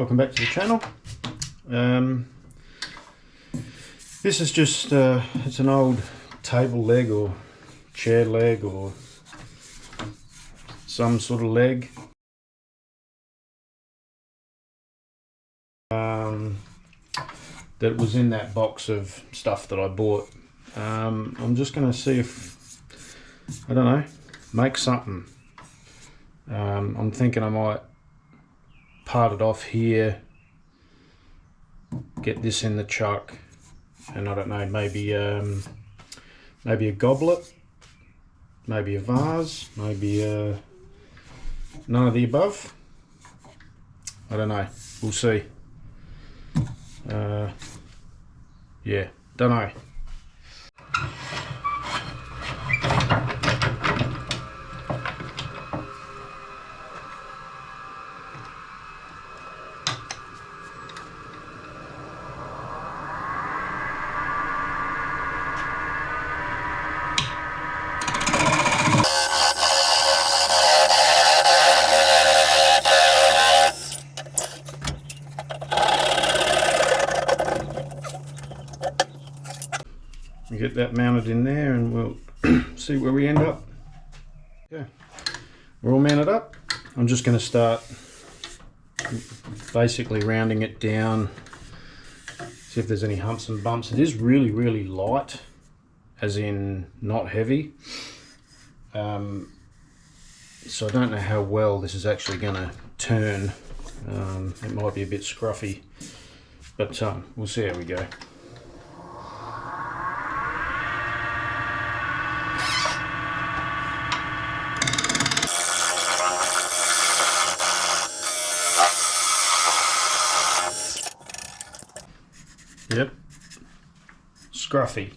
welcome back to the channel. This is just it's an old table leg or chair leg or some sort of leg. That was in that box of stuff that I bought. I'm just going to see if, I don't know, make something. I'm thinking I might part it off here, get this in the chuck, and I don't know, maybe maybe a goblet, maybe a vase, maybe none of the above. I don't know, we'll see. Yeah, don't know. Get that mounted in there and we'll see where we end up. Yeah, we're all mounted up. I'm just going to start basically rounding it down, see if there's any humps and bumps. It is really light, as in not heavy, so I don't know how well this is actually going to turn. It might be a bit scruffy, but we'll see how we go. Yep, scruffy.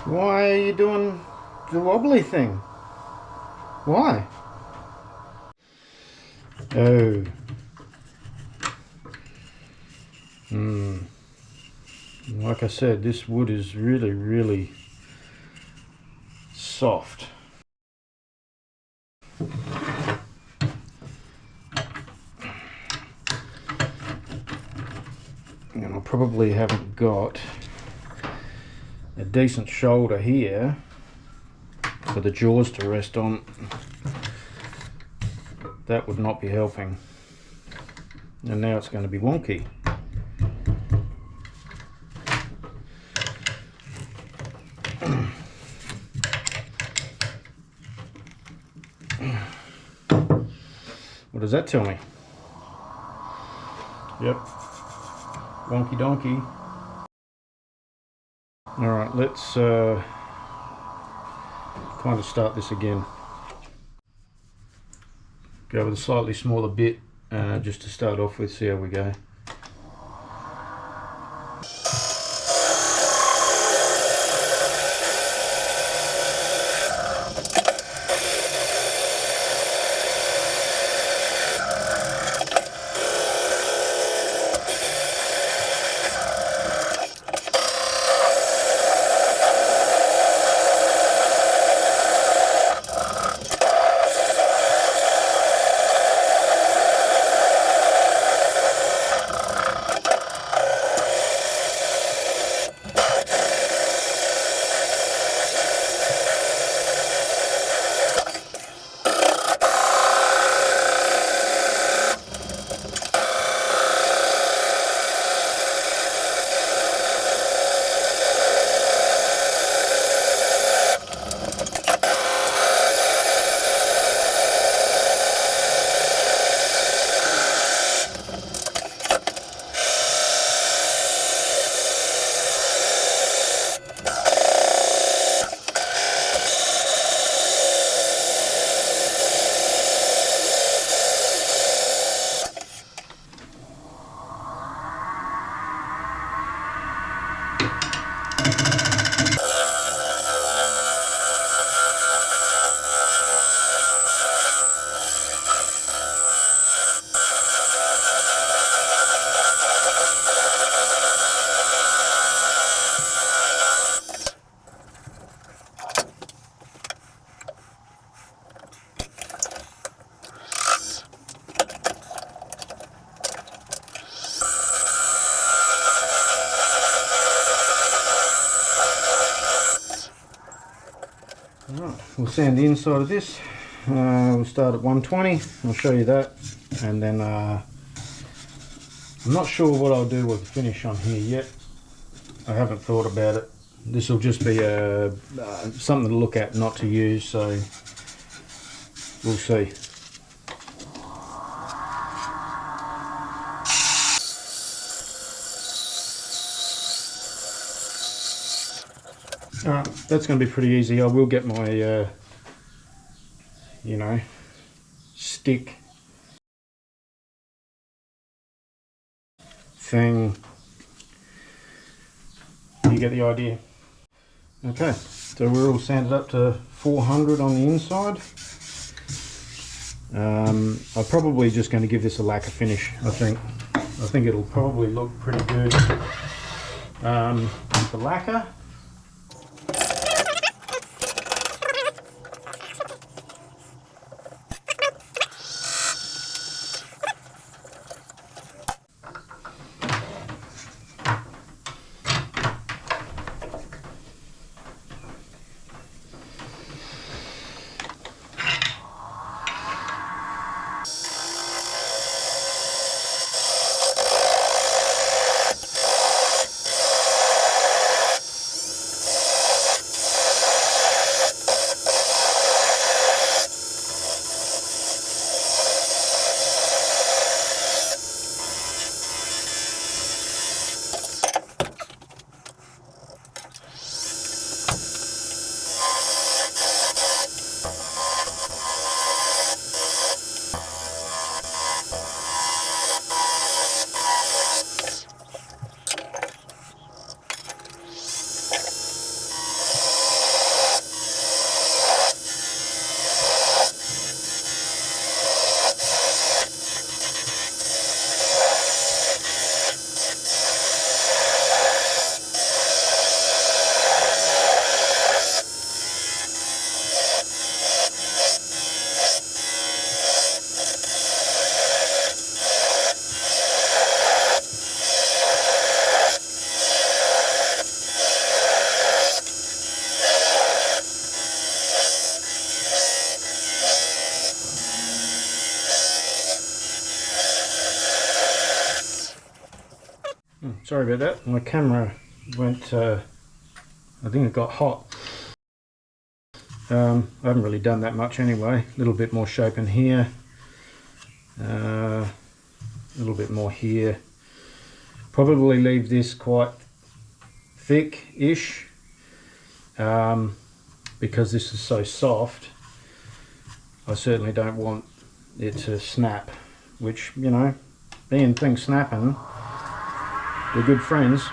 Why are you doing the wobbly thing? Why? Oh. Like I said, this wood is really soft. And I probably haven't got a decent shoulder here for the jaws to rest on. That would not be helping, and now it's going to be wonky. What does that tell me? Yep, wonky donkey. Alright, let's kind of start this again. Go with a slightly smaller bit just to start off with, see how we go. Alright, we'll sand the inside of this. We'll start at 120, I'll show you that, and then I'm not sure what I'll do with the finish on here yet. I haven't thought about it. This will just be something to look at, not to use, so we'll see. Alright, that's going to be pretty easy. I will get my, you know, stick thing. You get the idea. Okay, so we're all sanded up to 400 on the inside. I'm probably just going to give this a lacquer finish. I think it'll probably look pretty good with the lacquer. Sorry about that, my camera went, I think it got hot. I haven't really done that much anyway. A little bit more shape in here, a little bit more here. Probably leave this quite thick-ish because this is so soft. I certainly don't want it to snap, which, you know, being things snapping, we're good friends.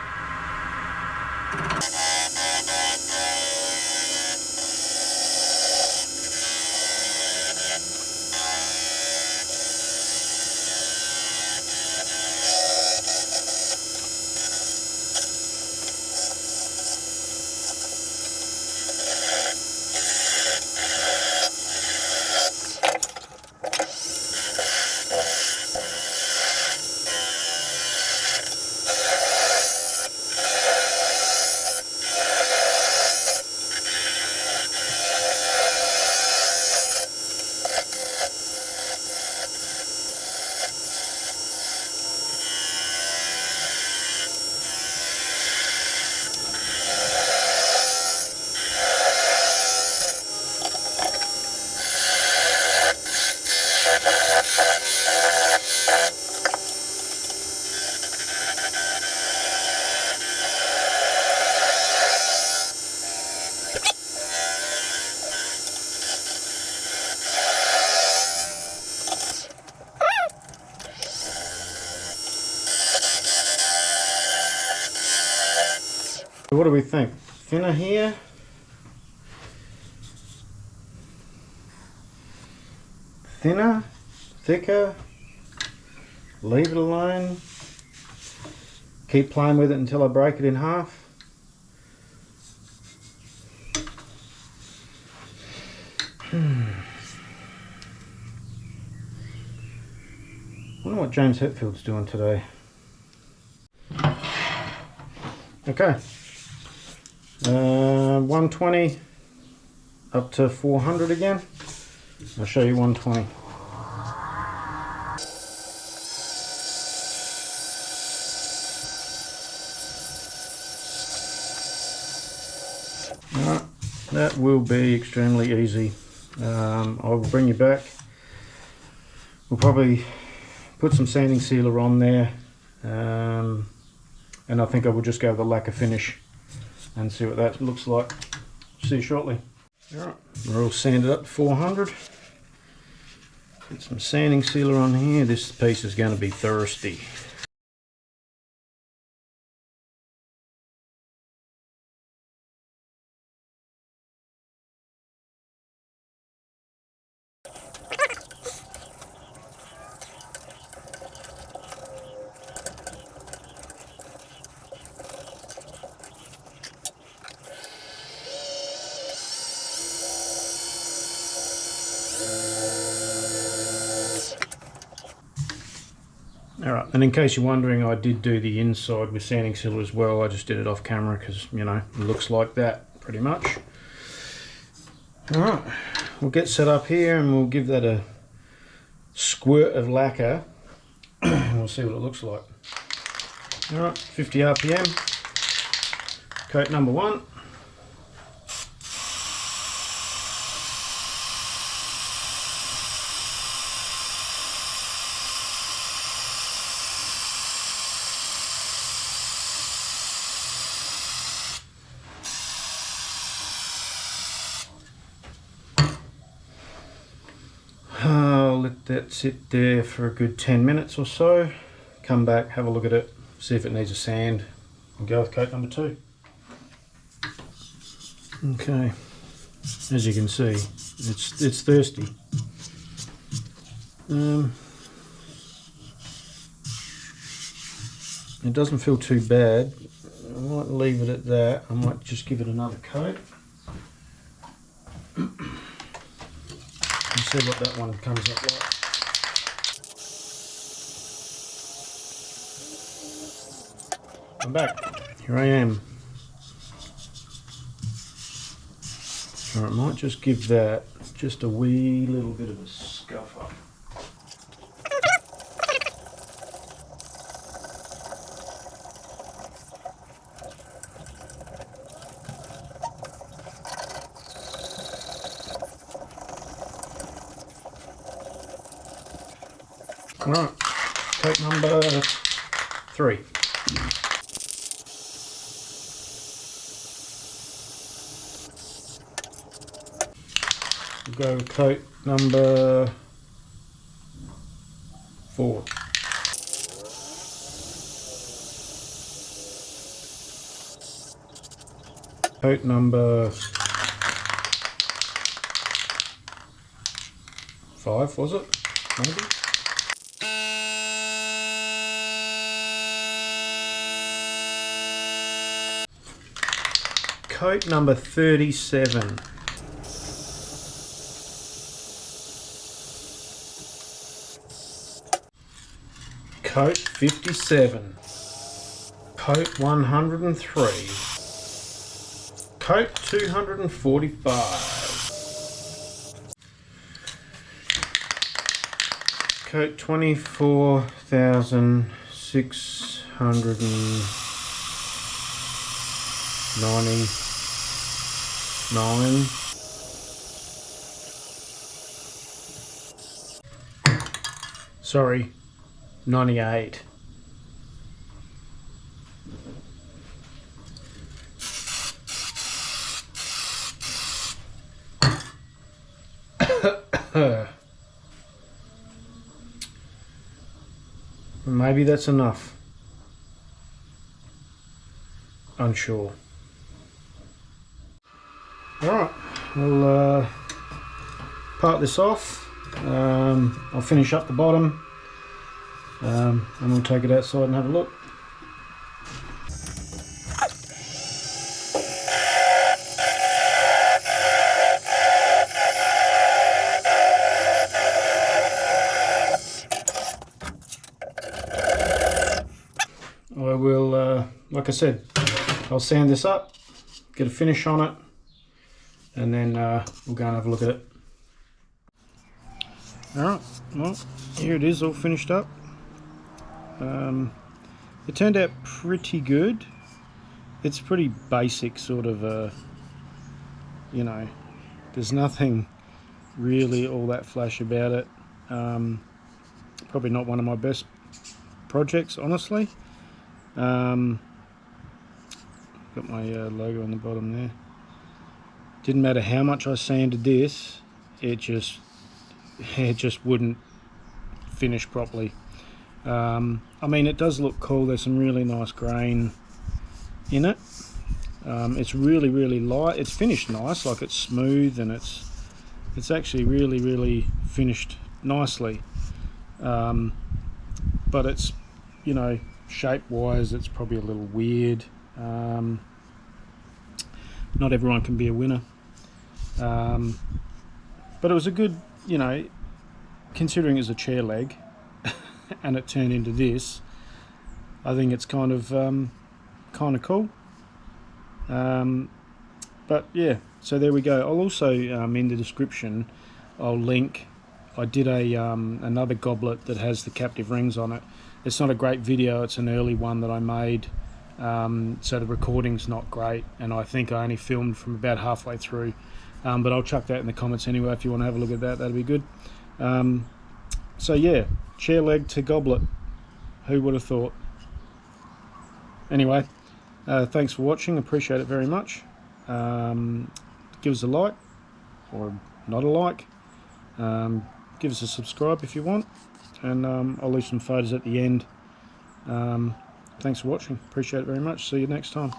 What do we think? Thinner here? Thinner? Thicker? Leave it alone? Keep playing with it until I break it in half? Wonder what James Hetfield's doing today. Okay. 120 up to 400 again. I'll show you 120. Alright, that will be extremely easy. I will bring you back. We'll probably put some sanding sealer on there, and I think I will just go with the lacquer finish and see what that looks like. See you shortly. Alright, we're all sanded up to 400. Put some sanding sealer on here. This piece is going to be thirsty. Alright, and in case you're wondering, I did do the inside with sanding sealer as well. I just did it off camera because, you know, it looks like that pretty much. Alright, we'll get set up here and we'll give that a squirt of lacquer and we'll see what it looks like. Alright, 50 RPM, coat number 1. I'll let that sit there for a good 10 minutes or so. Come back, have a look at it, see if it needs a sand, and go with coat number 2. Okay, as you can see, it's thirsty. It doesn't feel too bad. I might leave it at that. I might just give it another coat. And see what that one comes up like. I'm back. Here I am. So I might just give that just a wee little bit of a scuff up. Right, coat number 3. We'll go with coat number 4. Coat number 5, was it? Maybe? Coat number 37. Coat 57. Coat 103. Coat 245. Coat 24,699. Sorry, 98. Maybe that's enough. Unsure. Alright, we'll part this off. I'll finish up the bottom and we'll take it outside and have a look. I will, like I said, I'll sand this up, get a finish on it, and then we'll go and have a look at it. Alright, well, here it is all finished up. It turned out pretty good. It's pretty basic sort of, you know, there's nothing really all that flash about it. Probably not one of my best projects, honestly. Got my logo on the bottom there. Didn't matter how much I sanded this, it just wouldn't finish properly. I mean, it does look cool. There's some really nice grain in it. It's really light. It's finished nice, like it's smooth, and it's actually really finished nicely. But it's, you know, shape wise it's probably a little weird. Not everyone can be a winner, but it was a good, you know, considering it's a chair leg and it turned into this, I think it's kind of cool. But yeah, so there we go. I'll also in the description I'll link, I did a another goblet that has the captive rings on it. It's not a great video, it's an early one that I made, so the recording's not great, and I think I only filmed from about halfway through, but I'll chuck that in the comments anyway if you want to have a look at that. That'd be good. So yeah, chair leg to goblet, who would have thought? Anyway, thanks for watching, appreciate it very much. Give us a like, or not a like. Give us a subscribe if you want, and I'll leave some photos at the end. Thanks for watching, appreciate it very much. See you next time.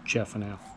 Ciao for now.